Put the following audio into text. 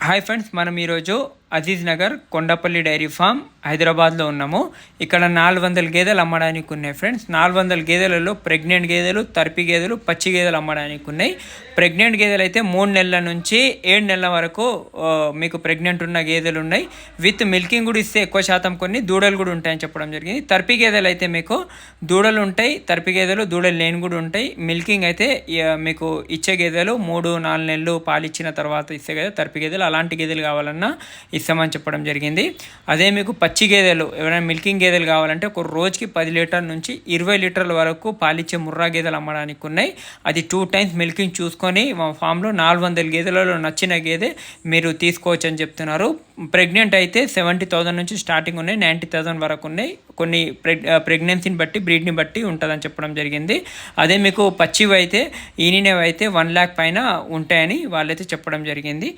Hi friends, మనం ఈరోజు Aziz Nagar Kondapalli dairy farm హైదరాబాద్లో ఉన్నాము. ఇక్కడ 400 గేదెలు అమ్మడానికి ఉన్నాయి ఫ్రెండ్స్. 400 గేదెలలో ప్రెగ్నెంట్ గేదెలు, తరిపి గేదెలు, పచ్చి గేదెలు అమ్మడానికి ఉన్నాయి. ప్రెగ్నెంట్ గేదెలు అయితే 3 నెలల నుంచి 7 నెలల వరకు మీకు ప్రెగ్నెంట్ ఉన్న గేదెలు ఉన్నాయి. విత్ మిల్కింగ్ కూడా ఇస్తే ఎక్కువ శాతం కొన్ని దూడలు కూడా ఉంటాయని చెప్పడం జరిగింది. తరిపి గేదెలు అయితే మీకు దూడలు ఉంటాయి, తరిపి గేదెలు దూడలు లేని కూడా ఉంటాయి. మిల్కింగ్ అయితే మీకు ఇచ్చే గేదెలు 3-4 నెలలు పాలిచ్చిన తర్వాత ఇచ్చే గేదెలు తరిపి గేదెలు. అలాంటి గేదెలు కావాలన్నా ఇస్తామని చెప్పడం జరిగింది. అదే మీకు పచ్చి గేదెలు, ఎవరైనా మిల్కింగ్ గేదెలు కావాలంటే ఒక రోజుకి 10 లీటర్ల నుంచి 20 లీటర్ల వరకు పాలిచ్చే ముర్రా గేదెలు అమ్మడానికి ఉన్నాయి. అది 2 టైమ్స్ మిల్కింగ్ చూసుకొని మా ఫామ్లో 400 గేదెలలో నచ్చిన గేదె మీరు తీసుకోవచ్చు అని చెప్తున్నారు. ప్రెగ్నెంట్ అయితే 70,000 నుంచి స్టార్టింగ్ ఉన్నాయి, 90,000 వరకు ఉన్నాయి. కొన్ని ప్రెగ్నెన్సీని బట్టి బ్రీడ్ని బట్టి ఉంటుందని చెప్పడం జరిగింది. అదే మీకు పచ్చివి అయితే ఈనినేవి అయితే 1 lakh పైన ఉంటాయని వాళ్ళైతే చెప్పడం జరిగింది.